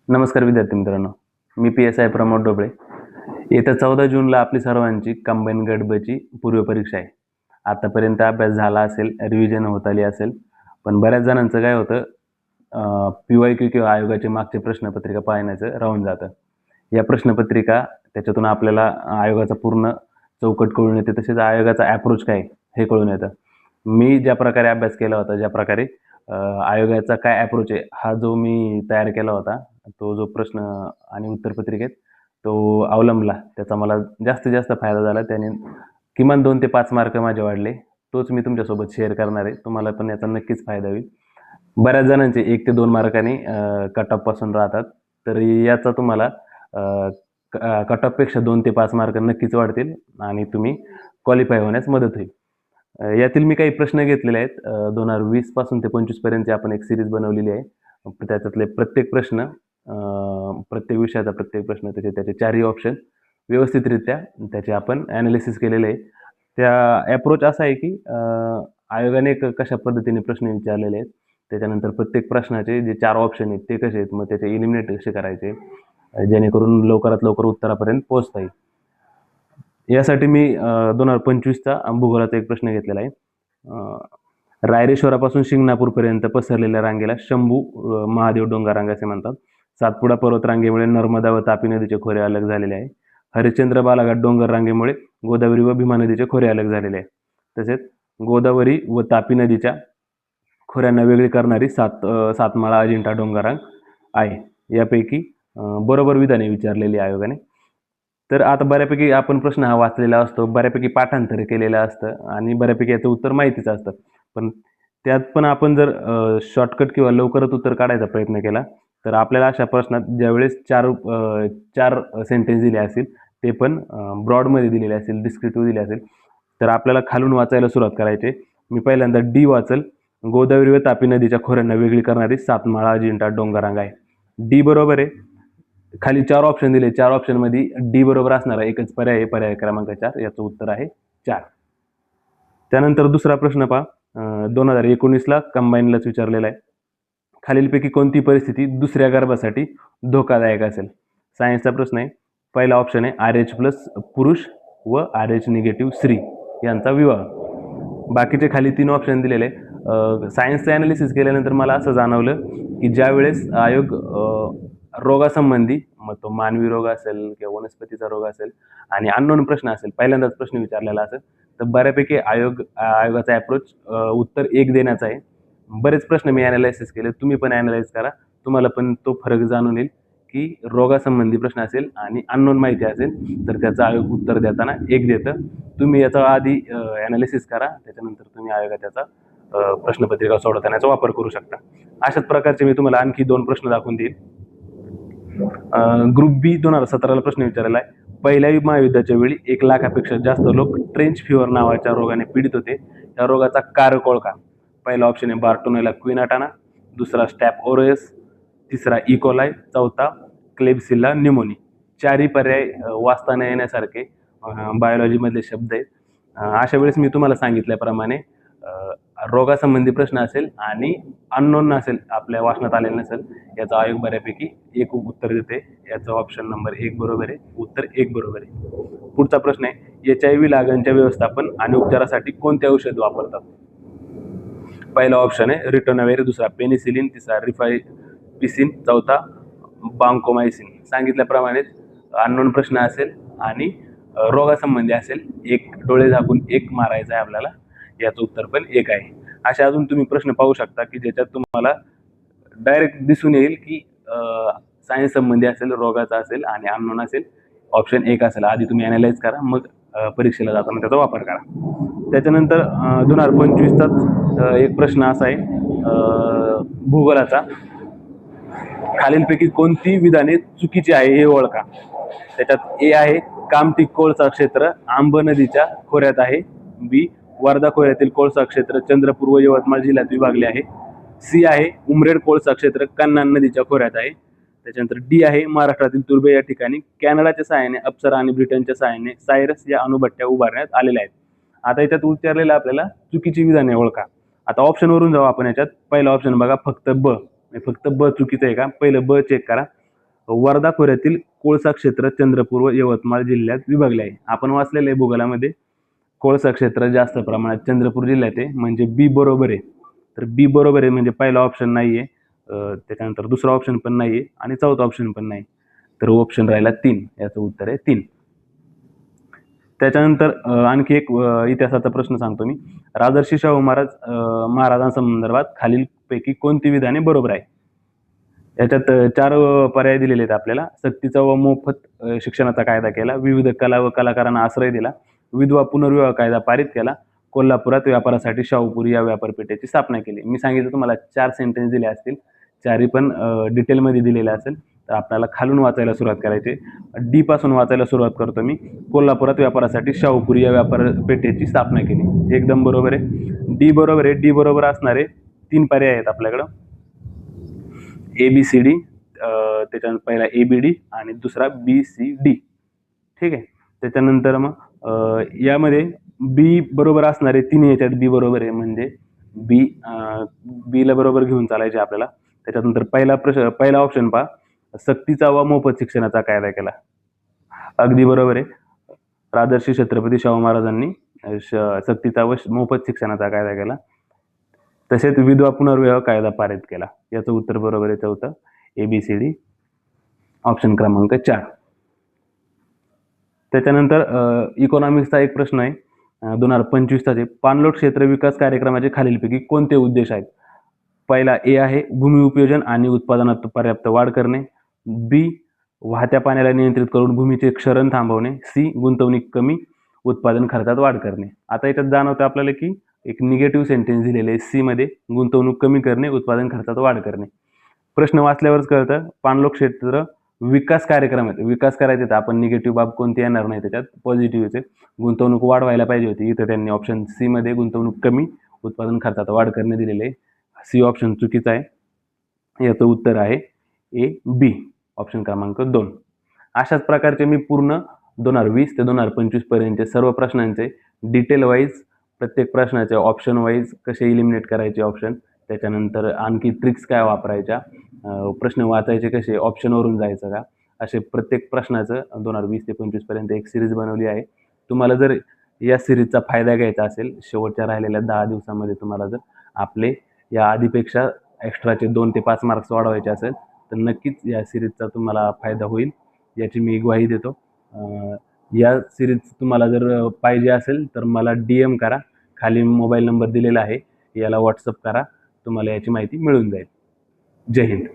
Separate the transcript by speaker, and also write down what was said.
Speaker 1: नमस्कार विद्यार्थी मित्रांनो, मी PSI प्रमोद डोबळे. येत्या 14 जूनला आपली सर्वांची कंबाईन गट ब ची पूर्वपरीक्षा आहे. आतापर्यंत अभ्यास झाला असेल, रिव्हिजन होत आली असेल, पण बऱ्याच जणांचं काय होतं PYQ किंवा आयोगाची मागची प्रश्नपत्रिका पाहण्याचं राहून जातं. या प्रश्नपत्रिका त्याच्यातून आपल्याला आयोगाचा पूर्ण चौकट कळून येते, तसेच आयोगाचा अप्रोच काय हे कळून येतं. मी ज्या प्रकारे अभ्यास केला होता, ज्या प्रकारे आयोगाचा काय अप्रोच आहे, हा जो मी तयार केला होता, तो जो प्रश्न आणि उत्तरपत्रिकेत तो अवलंबला, त्याचा मला जास्तीत जास्त फायदा झाला. त्याने किमान 2 ते 5 मार्क माझे वाढले. तोच मी तुमच्यासोबत शेअर करणार आहे. तुम्हाला पण याचा नक्कीच फायदा होईल. बऱ्याच जणांचे 1 ते 2 मार्कांनी कट ऑफपासून राहतात. तर याचा तुम्हाला कट ऑफपेक्षा 2 ते 5 मार्क नक्कीच वाढतील आणि तुम्ही क्वालिफाय होण्यास मदत होईल. यातील मी काही प्रश्न घेतलेले आहेत. 2020 पासून ते 25 पर्यंतची आपण एक सीरीज बनवलेली आहे. त्याच्यातले प्रत्येक प्रश्न, प्रत्येक विषयाचा प्रत्येक प्रश्न, त्याचे 4ही ऑप्शन व्यवस्थितरित्या त्याचे आपण ॲनालिसिस केलेले आहे. त्या अप्रोच असा आहे की आयोगाने कशा पद्धतीने प्रश्न विचारलेले आहेत, त्याच्यानंतर प्रत्येक प्रश्नाचे जे 4 ऑप्शन आहेत ते कसे आहेत, मग त्याचे एलिमिनेट कसे करायचे, जेणेकरून लवकरात लवकर उत्तरापर्यंत पोहोचता येईल. यासाठी मी 2025चा भूगोलाचा एक प्रश्न घेतलेला आहे. रायरेश्वरापासून शिंगणापूरपर्यंत पसरलेल्या रांगेला शंभू महादेव डोंगर रांग असे म्हणतात. सातपुडा पर्वत रांगेमुळे नर्मदा व तापी नदीचे खोरे अलग झालेले आहे. हरिश्चंद्र बालाघाट डोंगर रांगेमुळे गोदावरी व भीमा नदीचे खोरे अलग झालेले आहे. तसेच गोदावरी व तापी नदीच्या खोऱ्यांना वेगळी करणारी सातमाळा अजिंठा डोंगररांग आहे. यापैकी बरोबर विधाने विचारलेली आयोगाने. तर आता बऱ्यापैकी आपण प्रश्न हा वाचलेला असतो, बऱ्यापैकी पाठांतर केलेलं असतं आणि बऱ्यापैकी याचं उत्तर माहितीच असतं. पण त्यात पण आपण जर शॉर्टकट किंवा लवकरच उत्तर काढायचा प्रयत्न केला, तर आपल्याला अशा प्रश्नात ज्यावेळेस 4 सेंटेन्स दिले असतील, ते पण ब्रॉडमध्ये दिलेले असतील, डिस्क्रिप्टिव्ह दिले असेल, तर आपल्याला खालून वाचायला सुरुवात करायची. मी पहिल्यांदा डी वाचल. गोदावरी व तापी नदीच्या खोऱ्यांना वेगळी करणारी सातमाळा अजिंठा डोंगररांग आहे. डी बरोबर आहे. खाली 4 ऑप्शन दिले. 4 ऑप्शन मध्ये डी बरोबर असणारा एकच पर्याय आहे, पर्याय क्रमांक 4. याचं उत्तर आहे 4. त्यानंतर दुसरा प्रश्न पहा. 2019ला कंबाईनलाच विचारलेला आहे. खालीलपैकी कोणती परिस्थिती दुसऱ्या गर्भासाठी धोकादायक असेल? सायन्सचा प्रश्न आहे. पहिला ऑप्शन आहे RH+ पुरुष व RH निगेटिव्ह स्त्री यांचा विवाह. बाकीचे खाली 3 ऑप्शन दिलेले. सायन्सचं ॲनालिसिस केल्यानंतर मला असं जाणवलं की ज्या वेळेस आयोग रोगासंबंधी, मग तो मानवी रोग असेल किंवा वनस्पतीचा रोग असेल आणि अननोन प्रश्न असेल, पहिल्यांदाच प्रश्न विचारलेला असेल, तर बऱ्यापैकी आयोगाचा अप्रोच उत्तर 1 देण्याचा आहे. बरेच प्रश्न मी ॲनालायसिस केले, तुम्ही पण ॲनालाइज करा. तुम्हाला पण तो फरक जाणून येईल की रोगासंबंधी प्रश्न असेल आणि अननोन माहिती असेल तर त्याचं आयोग उत्तर देताना 1 देतं. तुम्ही याचा आधी ॲनालिसिस करा, त्याच्यानंतर तुम्ही आयोगाचा प्रश्नपत्रिका सोडवताना याचा वापर करू शकता. अशाच प्रकारचे मी तुम्हाला आणखी 2 प्रश्न दाखवून देईल. ग्रुप बी 2017ला प्रश्न विचारलेला आहे. पहिल्या महायुद्धाच्या वेळी 1 लाखापेक्षा जास्त लोक ट्रेंच फीवर नावाच्या रोगाने पीडित होते. या रोगाचा कारक ओळखा. पहिला ऑप्शन आहे बार्टोनेला क्विनाटाना, दुसरा स्टॅप ओरोयस, तिसरा इकोलाय, चौथा क्लेब्सिला न्युमोनी. 4ही पर्याय वाचता न येण्यासारखे बायोलॉजीमधले शब्द आहेत. अशा वेळेस मी तुम्हाला सांगितल्याप्रमाणे रोगासंबंधी प्रश्न असेल आणि अननोन नसेल, आपल्या वाचनात आलेलं नसेल, याचा आयोग बऱ्यापैकी 1 उत्तर देते. याचा ऑप्शन नंबर 1 बरोबर आहे. उत्तर 1 बरोबर आहे. पुढचा प्रश्न आहे HIV लागणच्या व्यवस्थापन आणि उपचारासाठी कोणते औषध वापरतात? पहिला ऑप्शन आहे रिटोनावेर, दुसरा पेनिसिलिन, तिसरा रिफायपिसिन, चौथा बांकोमायसिन. सांगितल्याप्रमाणे अननोन प्रश्न असेल आणि रोगासंबंधी असेल, 1 डोळे झाकून 1 मारायचा आहे आपल्याला. याचं उत्तर पण 1 आहे. असे अजून तुम्ही प्रश्न पाहू शकता की ज्याच्यात तुम्हाला डायरेक्ट दिसून येईल की सायन्स संबंधी असेल, रोगाचा असेल आणि अननोन असेल, ऑप्शन 1 असेल. आधी तुम्ही ॲनालाइज करा, मग परीक्षेला जाताना त्याचा वापर करा. त्याच्यानंतर 2025चा एक प्रश्न असा आहे भूगोलाचा. खालीलपैकी कोणती विधाने चुकीची आहे हे ओळखा. त्याच्यात ए आहे कामठी कोळसा क्षेत्र आंब नदीच्या खोऱ्यात आहे. बी वर्धा खोऱ्यातील कोळसा क्षेत्र चंद्रपूर व यवतमाळ जिल्ह्यात विभागले आहे. सी आहे उमरेड कोळसा क्षेत्र कन्ना नदीच्या खोऱ्यात आहे. त्याच्यानंतर डी आहे महाराष्ट्रातील तुर्भे या ठिकाणी कॅनडाच्या सहाय्याने अप्सरा आणि ब्रिटनच्या सहाय्याने सायरस या अणुभट्ट्या उभारण्यात आलेल्या आहेत. आता याच्यात विचारलेलं आपल्याला चुकीची विधाने ओळखा. आता ऑप्शनवरून जाऊ आपण. याच्यात पहिला ऑप्शन बघा, फक्त ब चुकीचं आहे का? पहिलं ब चेक करा. वर्धा खोऱ्यातील कोळसा क्षेत्र चंद्रपूर व यवतमाळ जिल्ह्यात विभागले आहे. आपण वाचलेले आहे भूगोलामध्ये कोळसा क्षेत्र जास्त प्रमाणात चंद्रपूर जिल्ह्यात आहे, म्हणजे बी बरोबर आहे. तर बी बरोबर आहे म्हणजे पहिला ऑप्शन नाही आहे, त्याच्यानंतर दुसरा ऑप्शन पण नाही आहे आणि चौथा ऑप्शन पण नाही. तर ऑप्शन राहिला 3, याचं उत्तर आहे 3. त्याच्यानंतर आणखी एक इतिहासाचा प्रश्न सांगतो मी. राजर्षी शाहू महाराजांसंदर्भात खालीलपैकी कोणती विधाने बरोबर आहे? याच्यात 4 पर्याय दिलेले आहेत आपल्याला. सक्तीचा व मोफत शिक्षणाचा कायदा केला, विविध कला व कलाकारांना आश्रय दिला, विधवा पुनर्विवाह कायदा पारित केला, कोल्हापुरात व्यापारासाठी शाहूपुरी या व्यापारपेठेची स्थापना केली. मी सांगितलं तुम्हाला 4 सेंटेन्स दिले असतील, 4ही पण डिटेलमध्ये दिलेले असेल. तर आपल्याला खालून वाचायला सुरुवात करायची. डी पासून वाचायला सुरुवात करतो मी. कोल्हापुरात व्यापारासाठी शाहूपुरी या व्यापारपेठेची स्थापना केली. एकदम बरोबर आहे. डी बरोबर आहे. डी बरोबर असणारे 3 पर्याय आहेत आपल्याकडं. ABCD, त्याच्यानंतर पहिला ABD आणि दुसरा BCD. ठीक आहे. त्याच्यानंतर मग यामध्ये बी बरोबर असणारे 3 याच्यात बी बरोबर आहे, म्हणजे बीला बरोबर घेऊन चालायचे आपल्याला. त्याच्यानंतर पहिला ऑप्शन पहा, सक्तीचा व मोफत शिक्षणाचा कायदा केला. अगदी बरोबर आहे. राजर्षी छत्रपती शाहू महाराजांनी सक्तीचा व मोफत शिक्षणाचा कायदा केला. तसेच विधवा पुनर्विवाह कायदा पारित केला. याचं उत्तर बरोबर आहे चौथं, ABCD, ऑप्शन क्रमांक 4. त्याच्यानंतर इकॉनॉमिक्सचा एक प्रश्न आहे 2025चा. पाणलोट क्षेत्र विकास कार्यक्रमाचे खालीलपैकी कोणते उद्देश आहेत? पहिला ए आहे भूमी उपयोजन आणि उत्पादनात पर्याप्त वाढ करणे, बी वाहत्या पाण्याला नियंत्रित करून भूमीचे क्षरण थांबवणे, सी गुंतवणूक कमी उत्पादन खर्चात वाढ करणे. आता याच्यात जाणवतं आपल्याला की एक निगेटिव्ह सेंटेन्स दिलेले आहे सी मध्ये, गुंतवणूक कमी करणे, उत्पादन खर्चात वाढ करणे. प्रश्न वाचल्यावरच कळतं पाणलोट क्षेत्र विकास कार्यक्रम आहे. विकास करायचे तर आपण निगेटिव्ह बाब कोणती येणार नाही त्याच्यात, पॉझिटिव्हचे. गुंतवणूक वाढ व्हायला पाहिजे होती, इथं त्यांनी ऑप्शन सी मध्ये गुंतवणूक कमी उत्पादन खर्चात वाढ करणे दिलेले आहे. सी ऑप्शन चुकीचा आहे. याचं उत्तर आहे AB, ऑप्शन क्रमांक 2. अशाच प्रकारचे मी पूर्ण 2020 ते 2025 पर्यंतचे सर्व प्रश्नांचे डिटेल वाईज, प्रत्येक प्रश्नाचे ऑप्शन वाईज कसे इलिमिनेट करायचे ऑप्शन, त्याच्यानंतर आणखी ट्रिक्स काय वापरायच्या, प्रश्न वाचायचे कसे, ऑप्शनवरून जायचं का, असे प्रत्येक प्रश्नाचं 2020 ते 25 पर्यंत एक सिरीज बनवली आहे. तुम्हाला जर या सिरीजचा फायदा घ्यायचा असेल, शेवटच्या राहिलेल्या 10 दिवसामध्ये तुम्हाला जर आपले या आधीपेक्षा एक्स्ट्राचे 2 ते 5 मार्क्स वाढवायचे असेल, तर नक्कीच या सिरीजचा तुम्हाला फायदा होईल, याची मी ग्वाही देतो. या सिरीज तुम्हाला जर पाहिजे असेल तर मला DM करा. खाली मोबाईल नंबर दिलेला आहे, याला व्हॉट्सअप करा. तुम्हाला याची माहिती मिळून जाईल. जय हिंद.